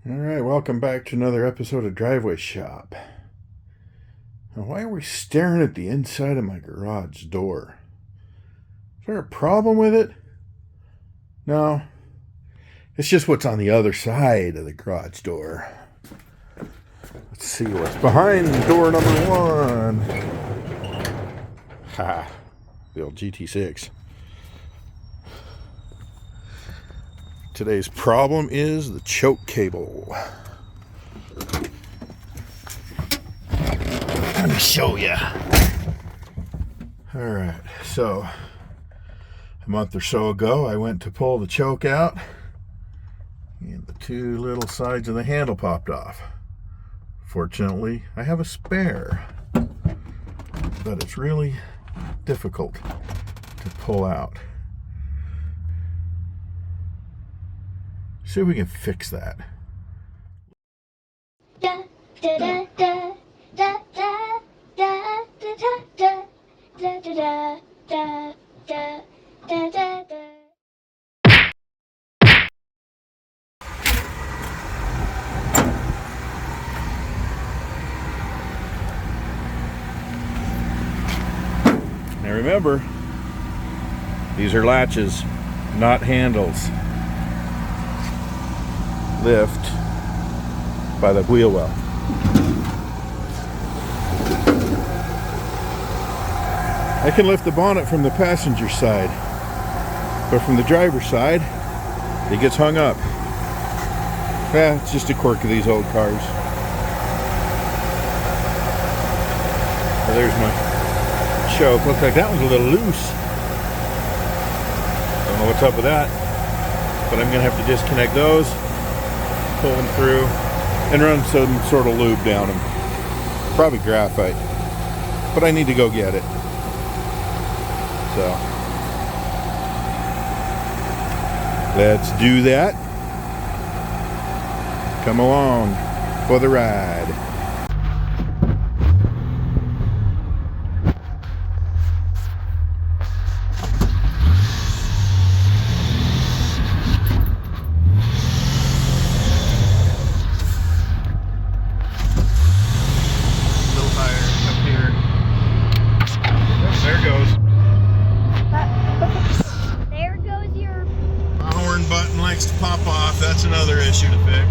Alright, welcome back to another episode of Driveway Shop. Now, why are we staring at the inside of my garage door? Is there a problem with it? No. It's just what's on the other side of the garage door. Let's see what's behind door number one. Ha! The old GT6. Today's problem is the choke cable. Let me show you. Alright, so a month or so ago I went to pull the choke out and the two little sides of the handle popped off. Fortunately, I have a spare, but it's really difficult to pull out. See if we can fix that. Now remember, these are latches, not handles. Lift by the wheel well. I can lift the bonnet from the passenger side, but from the driver's side, it gets hung up. It's just a quirk of these old cars. Well, there's my choke. Looks like that one's a little loose. Don't know what's up with that, but I'm gonna have to disconnect those, pull them through, and run some sort of lube down them. Probably graphite, but I need to go get it. So let's do that. Come along for the ride. Button likes to pop off. That's another issue to fix.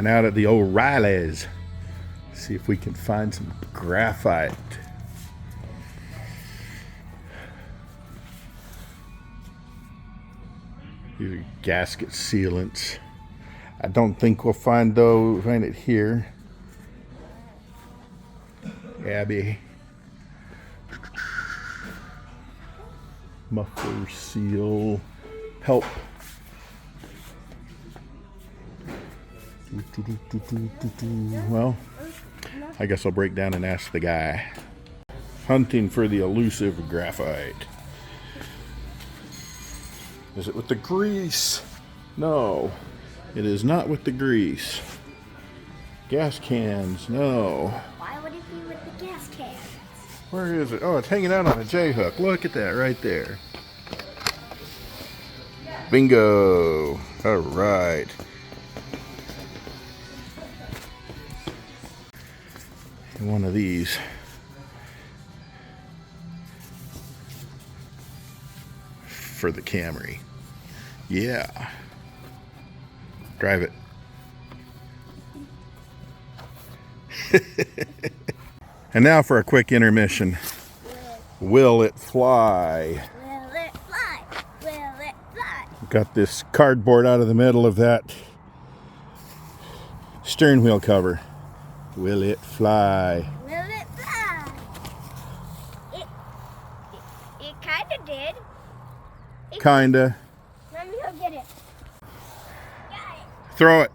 Out at the O'Reilly's. See if we can find some graphite. These are gasket sealants. I don't think we'll find it here. Abby. Muffler seal. Help. Well, I guess I'll break down and ask the guy. Hunting for the elusive graphite. Is it with the grease? No, it is not with the grease. Gas cans, no. Why would it be with the gas cans? Where is it? Oh, it's hanging out on a J-hook. Look at that right there. Bingo. All right. One of these. For the Camry. Yeah. Drive it. And now for a quick intermission. Will it fly? Will it fly? Will it fly? Got this cardboard out of the middle of that steering wheel cover. Will it fly? Will it fly? It kind of did. Kinda. Let me go get it. Got it. Throw it.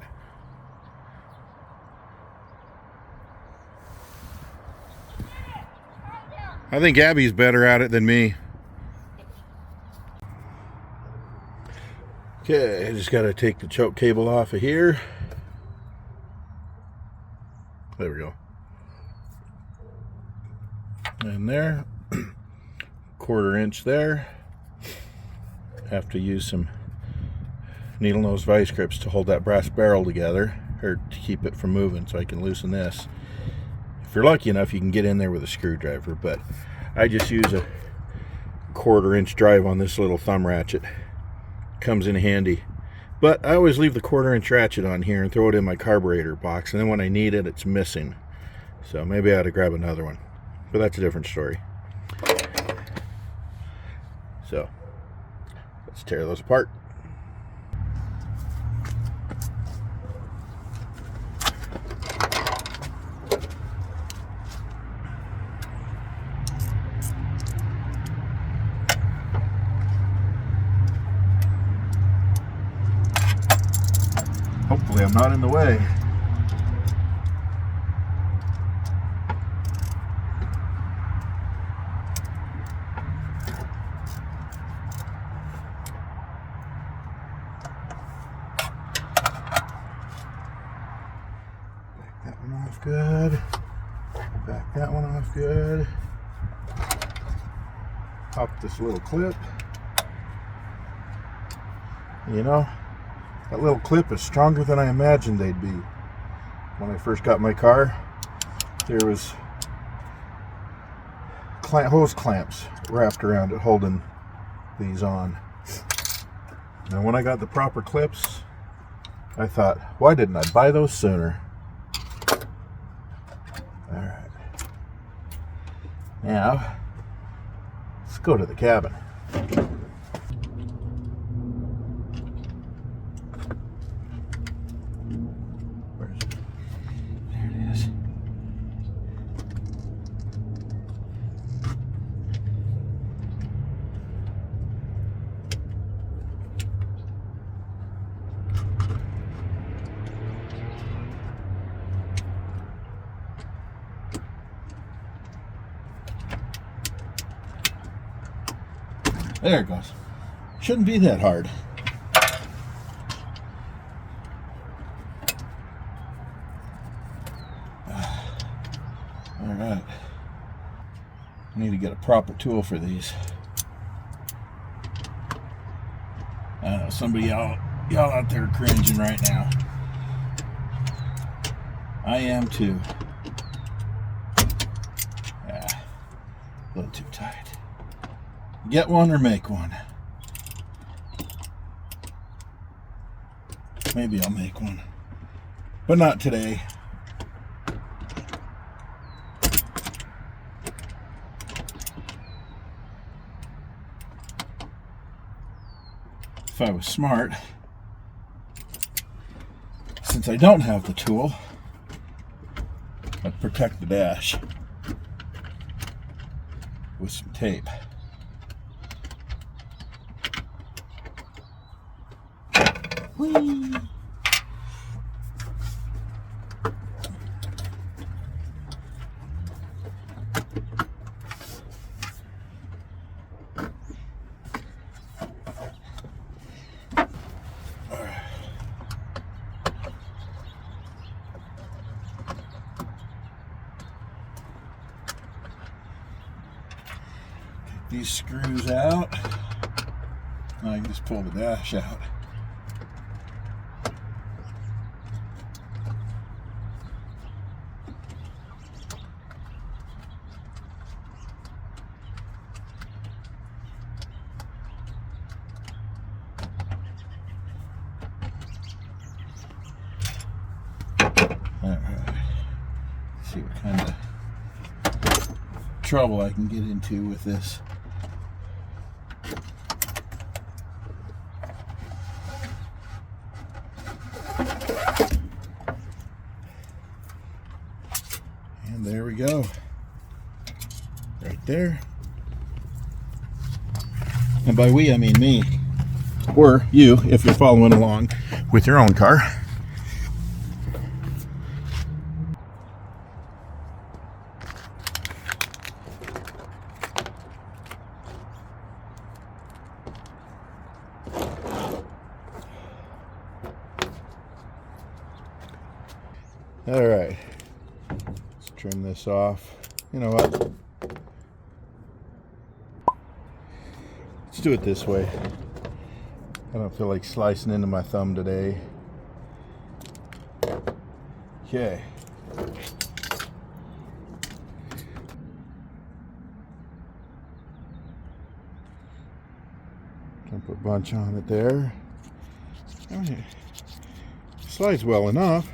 I think Abby's better at it than me. Okay, I just got to take the choke cable off of here. There we go. And there. 1/4 inch there. Have to use some needle nose vice grips to hold that brass barrel together, or to keep it from moving, so I can loosen this. If you're lucky enough, you can get in there with a screwdriver, but I just use a 1/4 inch drive on this little thumb ratchet. Comes in handy. But I always leave the 1/4 inch ratchet on here and throw it in my carburetor box, and then when I need it, it's missing. So maybe I ought to grab another one, but that's a different story. So let's tear those apart. Hopefully I'm not in the way. Back that one off good. Back that one off good. Pop this little clip. You know, that little clip is stronger than I imagined they'd be. When I first got my car, there was hose clamps wrapped around it holding these on. And when I got the proper clips, I thought, why didn't I buy those sooner? Alright. Now, let's go to the cabin. There it goes. Shouldn't be that hard. All right. I need to get a proper tool for these. I know somebody y'all out there cringing right now. I am too. Yeah, a little too tight. Get one or make one. Maybe I'll make one, but not today. If I was smart, since I don't have the tool, I'd protect the dash with some tape. Whee! Get these screws out. Now I can just pull the dash out. See what kind of trouble I can get into with this. we go. Right there. And by we, I mean me. Or you, if you're following along with your own car. All right, let's trim this off. You know what? Let's do it this way. I don't feel like slicing into my thumb today. Okay. Dump a bunch on it there. Okay. Slides well enough.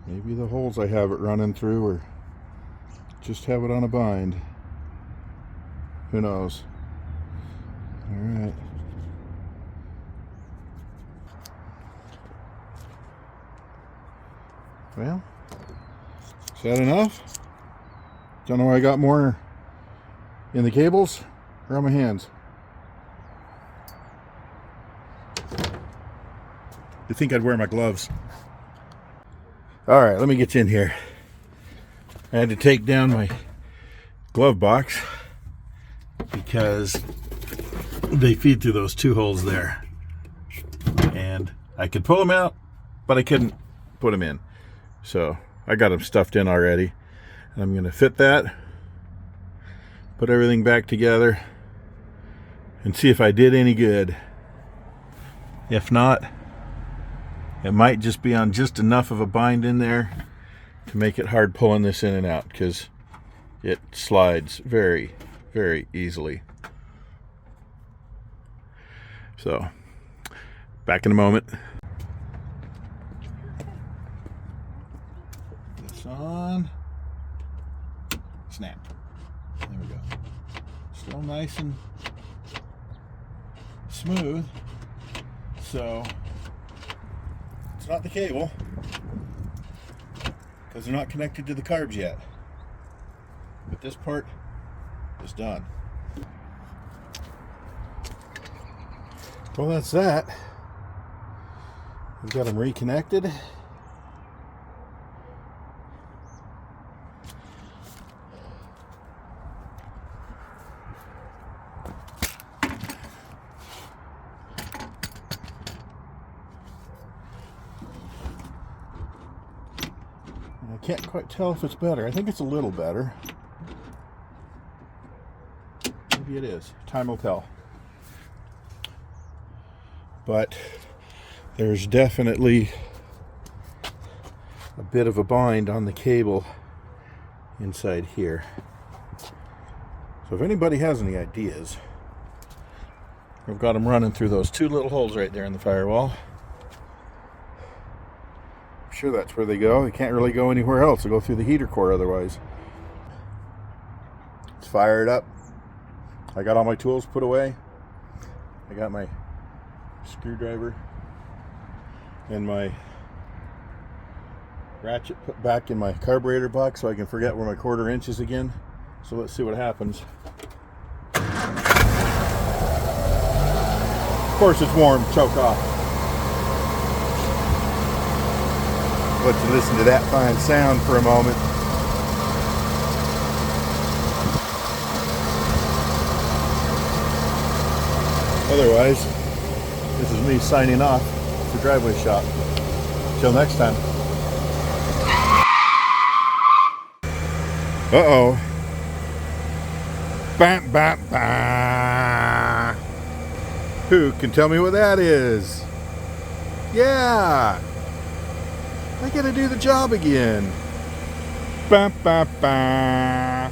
Maybe the holes I have it running through or just have it on a bind. Who knows? Alright. Well, is that enough? Don't know where I got more in the cables or on my hands. You think I'd wear my gloves? All right, let me get you in here. I had to take down my glove box because they feed through those two holes there. And I could pull them out, but I couldn't put them in. So I got them stuffed in already. And I'm gonna fit that, put everything back together, and see if I did any good. If not, it might just be on just enough of a bind in there to make it hard pulling this in and out, because it slides very, very easily. So, back in a moment. This on. Snap. There we go. Still nice and smooth. So, it's not the cable, because they're not connected to the carbs yet. But this part is done. Well, that's that. We've got them reconnected. I can't quite tell if it's better. I think it's a little better. Maybe it is. Time will tell. But there's definitely a bit of a bind on the cable inside here. So if anybody has any ideas, we've got them running through those two little holes right there in the firewall. Sure, that's where they go. They can't really go anywhere else. They go through the heater core otherwise. Let's fire it up. I got all my tools put away. I got my screwdriver and my ratchet put back in my carburetor box so I can forget where my 1/4 inch is again. So let's see what happens. Of course it's warm. Choke off. Let you listen to that fine sound for a moment. Otherwise, this is me signing off for Driveway Shop. Till next time. Uh-oh. Bam, bam, bam. Who can tell me what that is? Yeah. I gotta do the job again. Ba, ba, ba.